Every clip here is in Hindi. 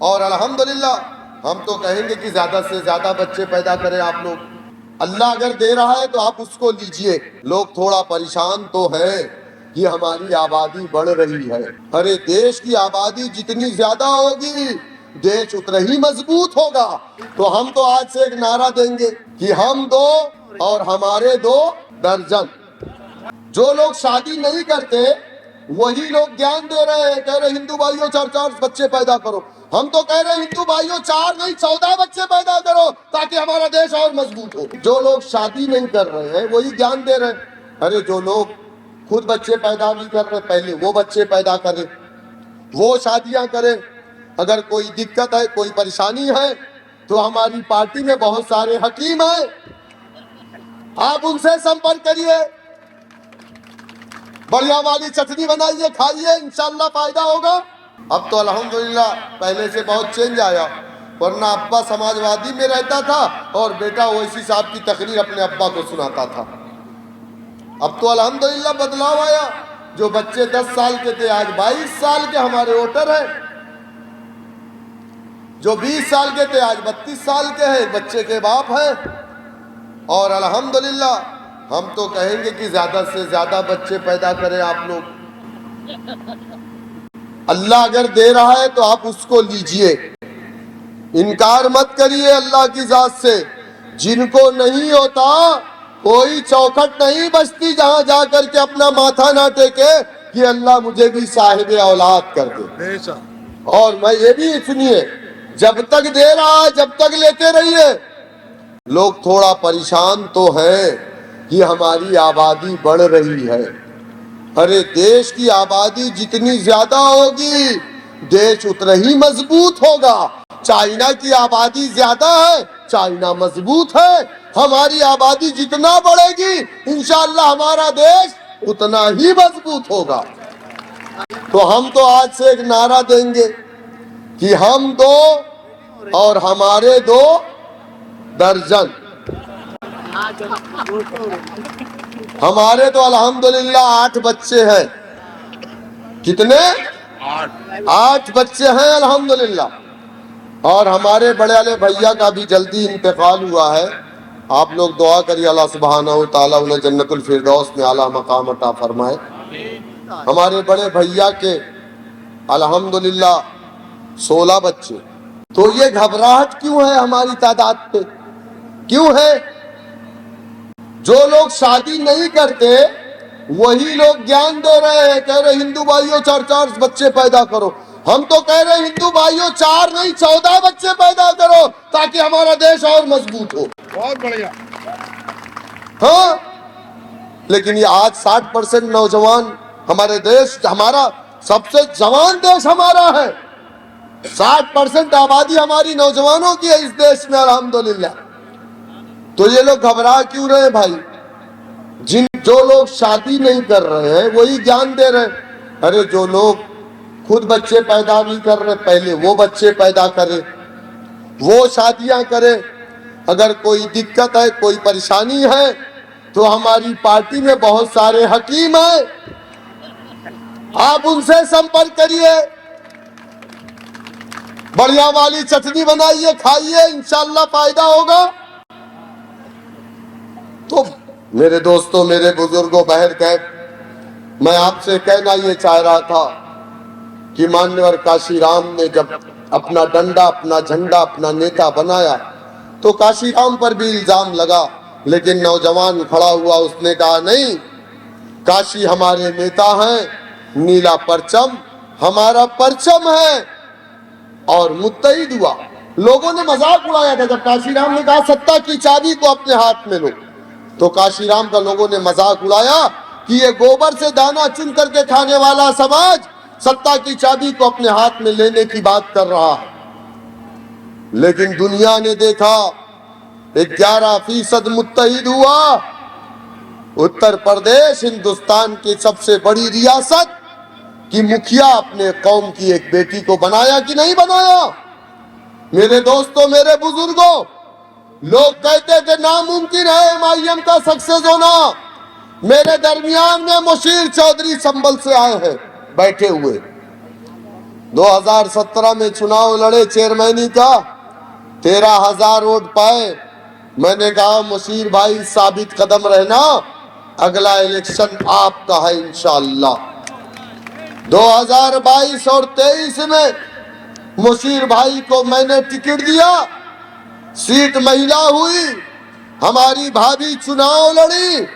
और अल्हम्दुलिल्लाह हम तो कहेंगे कि ज्यादा से ज्यादा बच्चे पैदा करें आप लोग। अल्लाह अगर दे रहा है तो आप उसको लीजिए। लोग थोड़ा परेशान तो है कि हमारी आबादी बढ़ रही है। अरे देश की आबादी जितनी ज्यादा होगी देश उतना ही मजबूत होगा। तो हम तो आज से एक नारा देंगे कि हम दो और हमारे 2 दर्जन। जो लोग शादी नहीं करते वही लोग ज्ञान दे रहे हैं, कह रहे हिंदू भाइयों 4-4 बच्चे पैदा करो। हम तो कह रहे हिंदू भाइयों 4 नहीं 14 बच्चे पैदा करो ताकि हमारा देश और मजबूत हो। जो लोग शादी नहीं कर रहे हैं वही ज्ञान दे रहे हैं। अरे जो लोग खुद बच्चे पैदा नहीं कर रहे पहले वो बच्चे पैदा करें, वो शादियां करें। अगर कोई दिक्कत है कोई परेशानी है तो हमारी पार्टी में बहुत सारे हकीम हैं, आप उनसे संपर्क करिए। बढ़िया वाली चटनी बनाइए खाइए, इंशाल्लाह फायदा होगा। अब तो अल्हम्दुलिल्लाह पहले से बहुत चेंज आया, वरना अब्बा समाजवादी में रहता था और बेटा ओवैसी साहब की तकरीर अपने अब्बा को सुनाता था। अब तो अल्हम्दुलिल्लाह बदलाव आया। जो बच्चे 10 साल के थे आज 22 साल के हमारे वोटर हैं, जो 20 साल के थे आज 32 साल के हैं, बच्चे के बाप हैं। और अल्हम्दुलिल्लाह हम तो कहेंगे कि ज्यादा से ज्यादा बच्चे पैदा करें आप लोग। अल्लाह अगर दे रहा है तो आप उसको लीजिए, इनकार मत करिए अल्लाह की जात से। जिनको नहीं होता कोई चौखट नहीं बचती जहां जाकर के अपना माथा ना टेके कि अल्लाह मुझे भी साहिब औलाद कर दे। और मैं ये भी सुनिए, जब तक दे रहा है जब तक लेते रहिए। लोग थोड़ा परेशान तो है कि हमारी आबादी बढ़ रही है। अरे देश की आबादी जितनी ज्यादा होगी देश उतना ही मजबूत होगा। चाइना की आबादी ज्यादा है, चाइना मजबूत है। हमारी आबादी जितना बढ़ेगी इंशाअल्लाह हमारा देश उतना ही मजबूत होगा। तो हम तो आज से एक नारा देंगे कि हम 2 और हमारे 2 दर्जन। हमारे तो अल्हम्दुलिल्लाह 8 बच्चे हैं। कितने? 8 बच्चे हैं अल्हम्दुलिल्लाह। और हमारे बड़े वाले भैया का भी जल्दी इंतकाल हुआ है। आप लोग दुआ करिए अल्लाह सुब्हानहू तआला उन्हें जन्नतुल फिरदौस में आला मकाम अता फरमाए। हमारे बड़े भैया के अल्हम्दुलिल्लाह 16 बच्चे। तो ये घबराहट क्यों है हमारी तादाद पे, क्यों है? जो लोग शादी नहीं करते वही लोग ज्ञान दे रहे हैं, कह रहे हिंदू भाइयों 4-4 बच्चे पैदा करो। हम तो कह रहे हिंदू भाइयों 4 नहीं 14 बच्चे पैदा करो ताकि हमारा देश और मजबूत हो। बहुत बढ़िया। हाँ, लेकिन ये आज 60% नौजवान हमारे देश, हमारा सबसे जवान देश हमारा है। 60% आबादी हमारी नौजवानों की है इस देश में अल्हम्दुलिल्लाह। तो ये लोग घबरा क्यों रहे भाई? जो लोग शादी नहीं कर रहे हैं वही ज्ञान दे रहे हैं। अरे जो लोग खुद बच्चे पैदा नहीं कर रहे पहले वो बच्चे पैदा करें, वो शादियां करें। अगर कोई दिक्कत है कोई परेशानी है तो हमारी पार्टी में बहुत सारे हकीम हैं, आप उनसे संपर्क करिए। बढ़िया वाली चटनी बनाइए खाइए, इंशाल्लाह फायदा होगा। तो मेरे दोस्तों, मेरे बुजुर्गों, बहन कह, मैं आपसे कहना ये चाह रहा था कि मान्यवर काशीराम ने जब अपना डंडा, अपना झंडा, अपना नेता बनाया तो काशीराम पर भी इल्जाम लगा, लेकिन नौजवान खड़ा हुआ, उसने कहा नहीं, काशी हमारे नेता हैं, नीला परचम हमारा परचम है, और मुत्तहिद हुआ। लोगों ने मजाक उड़ाया था जब काशीराम ने कहा सत्ता की चाबी को अपने हाथ में लो, तो काशीराम का लोगों ने मजाक उड़ाया कि ये गोबर से दाना चुन करके खाने वाला समाज सत्ता की चाबी को अपने हाथ में लेने की बात कर रहा है। लेकिन दुनिया ने देखा 11% मुत्तहिद हुआ। उत्तर प्रदेश हिंदुस्तान की सबसे बड़ी रियासत की मुखिया अपने कौम की एक बेटी को बनाया कि नहीं बनाया? मेरे दोस्तों, मेरे बुजुर्गों, लोग कहते थे नामुमकिन है एमआईएम का सक्सेस होना। मेरे दरमियान में मुशीर चौधरी संभल से आए हैं बैठे हुए, 2017 में चुनाव लड़े चेयरमैनी का, 13,000 वोट पाए। मैंने कहा मुशीर भाई साबित कदम रहना, अगला इलेक्शन आपका है इंशाअल्लाह। 2022 और 23 में मुशीर भाई को मैंने टिकट दिया, सीट महिला हुई, हमारी भाभी चुनाव लड़ी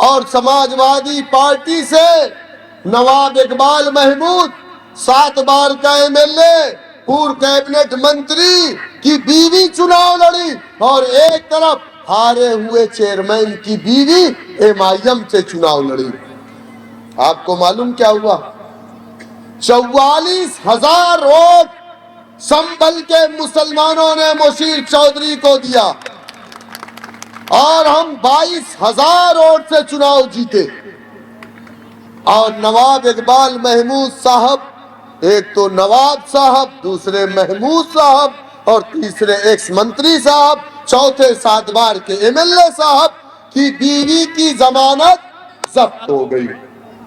और समाजवादी पार्टी से नवाब इकबाल महमूद 7 बार का एमएलए, पूर्व कैबिनेट मंत्री की बीवी चुनाव लड़ी और एक तरफ हारे हुए चेयरमैन की बीवी एमआईएम से चुनाव लड़ी। आपको मालूम क्या हुआ? 44,000 वोट संभल के मुसलमानों ने मुशीर चौधरी को दिया और हम 22,000 वोट से चुनाव जीते। और नवाब इकबाल महमूद साहब, एक तो नवाब साहब, दूसरे महमूद साहब और तीसरे एक्स मंत्री साहब, चौथे 7 बार के एमएलए साहब की बीवी की जमानत जब्त हो गई।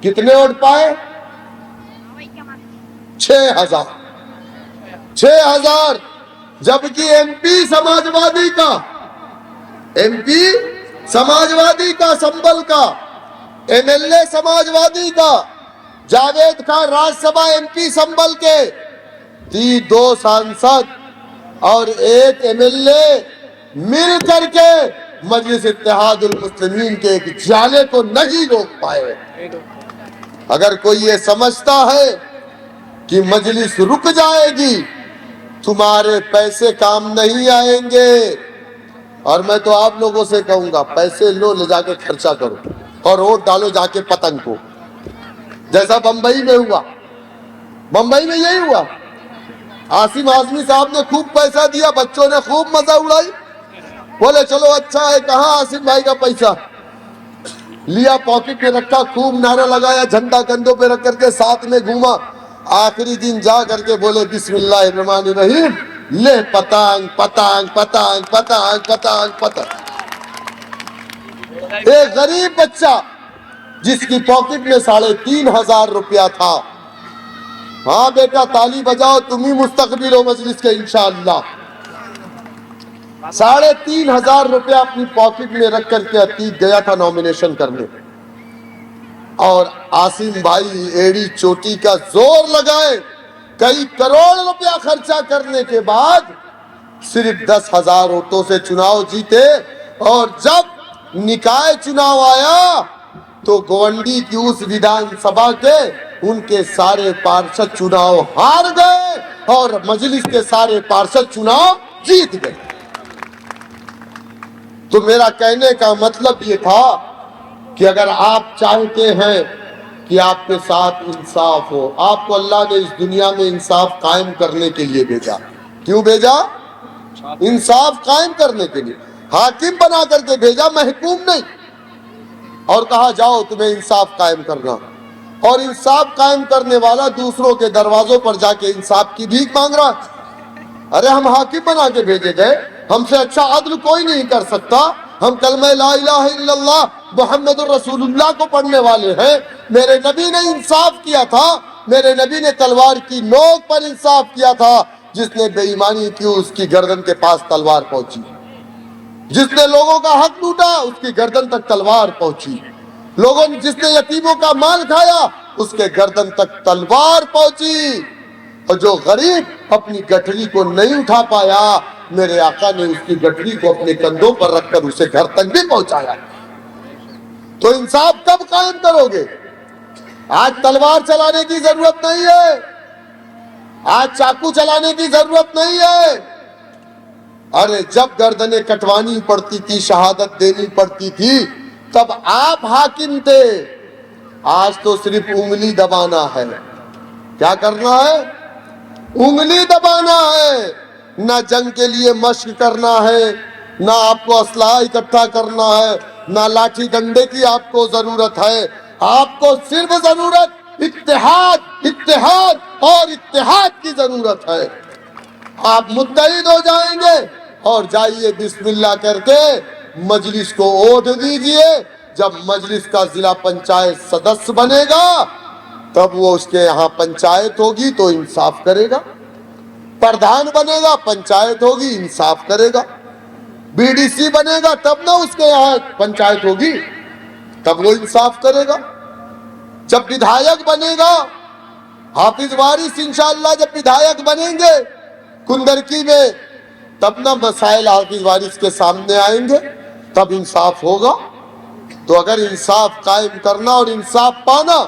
कितने वोट पाए? 6,000। जबकि एमपी समाजवादी का संभल का, एमएलए समाजवादी का, जावेद खान राज्यसभा एमपी संभल के, 2 सांसद और 1 एमएलए मिल करके मजलिस इत्तेहादुल मुस्लिमीन के एक जाले को नहीं रोक पाए। अगर कोई ये समझता है कि मजलिस रुक जाएगी, तुम्हारे पैसे काम नहीं आएंगे। और मैं तो आप लोगों से कहूंगा, पैसे लो, ले जाके खर्चा करो और वोट डालो जाके पतंग को, जैसा बंबई में हुआ। बंबई में यही हुआ। आसिम आजमी साहब ने खूब पैसा दिया, बच्चों ने खूब मजा उड़ाई, बोले चलो अच्छा है। कहाँ आसिम भाई का पैसा? लिया, पॉकेट में रखा, खूब नारा लगाया, झंडा कंधों पे रख करके साथ में घूमा। आखिरी दिन जा करके बोले बिस्मिल्लाहिर्रहमानिर्रहीम, ले पतंग पतंग पतंग पतंग पतंग पतंग। एक गरीब बच्चा जिसकी पॉकेट में 3,500 रुपया था, हाँ बेटा ताली बजाओ, तुम ही मुस्तकबिल हो मजलिस के इंशाअल्लाह। 3,500 रुपया अपनी पॉकेट में रख करके अतीक गया था नॉमिनेशन करने, और आसिम भाई एड़ी चोटी का जोर लगाए, कई करोड़ रुपया खर्चा करने के बाद सिर्फ 10,000 वोटों से चुनाव जीते। और जब निकाय चुनाव आया तो गोवंडी की उस विधानसभा के उनके सारे पार्षद चुनाव हार गए और मजलिस के सारे पार्षद चुनाव जीत गए। तो मेरा कहने का मतलब ये था कि अगर आप चाहते हैं कि आपके साथ इंसाफ हो, आपको अल्लाह ने इस दुनिया में इंसाफ कायम करने के लिए भेजा। क्यों भेजा? इंसाफ कायम करने के लिए। हाकिम बना करके भेजा, महकूम नहीं। और कहा जाओ तुम्हें इंसाफ कायम करना, और इंसाफ कायम करने वाला दूसरों के दरवाजों पर जाके इंसाफ की भीख मांग रहा। अरे हम हाकिम बना के भेजे गए, हमसे अच्छा अदल कोई नहीं कर सकता। हम कलमा ला इलाहा इल्लल्लाह मुहम्मदुर रसूलुल्लाह को पढ़ने वाले हैं। मेरे नबी ने इंसाफ किया था, मेरे नबी ने तलवार की नोक पर इंसाफ किया था। जिसने बेईमानी की उसकी गर्दन के पास तलवार पहुंची, जिसने लोगों का हक लूटा उसकी गर्दन तक तलवार पहुंची, लोगों ने जिसने यतीमों का माल खाया उसके गर्दन तक तलवार पहुंची। और जो गरीब अपनी गठरी को नहीं उठा पाया, मेरे आका ने उसकी गठरी को अपने कंधों पर रखकर उसे घर तक भी पहुंचाया। तो इंसाफ कब कायम करोगे? आज तलवार चलाने की जरूरत नहीं है, आज चाकू चलाने की जरूरत नहीं है। अरे जब गर्दनें कटवानी पड़ती थी, शहादत देनी पड़ती थी, तब आप हाकिम थे। आज तो सिर्फ उंगली दबाना है। क्या करना है? उंगली दबाना है। ना जंग के लिए मशक करना है, ना आपको असलहा इकट्ठा करना है, ना लाठी डंडे की आपको जरूरत है। आपको सिर्फ जरूरत इत्तेहाद, इत्तेहाद और इत्तेहाद की जरूरत है। आप मुत्तहिद हो जाएंगे और जाइए बिस्मिल्लाह करके मजलिस को ओढ़ दीजिए। जब मजलिस का जिला पंचायत सदस्य बनेगा तब वो उसके यहाँ पंचायत होगी तो इंसाफ करेगा, प्रधान बनेगा पंचायत होगी इंसाफ करेगा, बीडीसी बनेगा तब ना उसके यहाँ पंचायत होगी, तब वो इंसाफ करेगा। जब विधायक बनेगा, हाफिज वारिस इंशाअल्लाह जब विधायक बनेंगे कुंदरकी में, तब ना मसाइल हाफिज वारिस के सामने आएंगे, तब इंसाफ होगा। तो अगर इंसाफ कायम करना और इंसाफ पाना,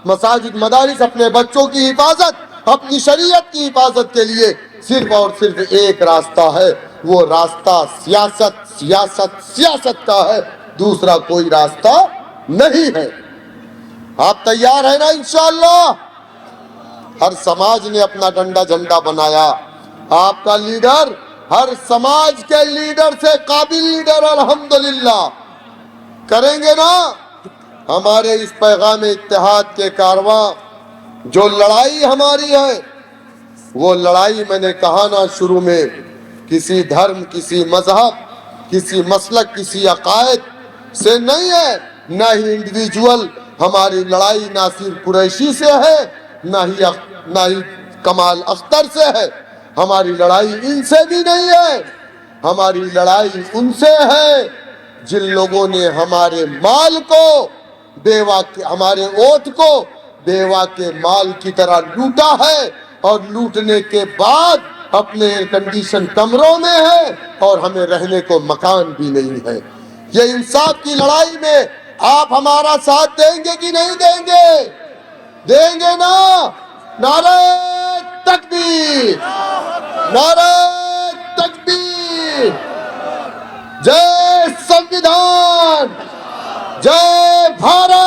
मसाजिद मदारिस अपने बच्चों की हिफाजत, अपनी शरीयत की हिफाजत के लिए सिर्फ और सिर्फ एक रास्ता है, वो रास्ता सियासत सियासत सियासत का है, दूसरा कोई रास्ता नहीं है। आप तैयार है ना? इंशाअल्लाह हर समाज ने अपना डंडा झंडा बनाया, आपका लीडर हर समाज के लीडर से काबिल लीडर अल्हम्दुलिल्लाह करेंगे ना। हमारे इस पैगाम इत्तेहाद के कारवां जो लड़ाई हमारी है, वो लड़ाई मैंने कहा ना शुरू में, किसी धर्म, किसी मजहब, किसी मसलक, किसी अकायद से नहीं है, ना ही इंडिविजुअल। हमारी लड़ाई नासिर कुरैशी से है, ना ही कमाल अख्तर से है, हमारी लड़ाई इनसे भी नहीं है, हमारी लड़ाई उनसे है जिन लोगों ने हमारे माल को बेवा के, हमारे वोट को बेवा के माल की तरह लूटा है, और लूटने के बाद अपने एयर कंडीशन कमरों में है और हमें रहने को मकान भी नहीं है। ये इंसाफ की लड़ाई में आप हमारा साथ देंगे कि नहीं देंगे? देंगे ना? नारे तकबीर, नारे तकबीर, जय संविधान, जय भारत।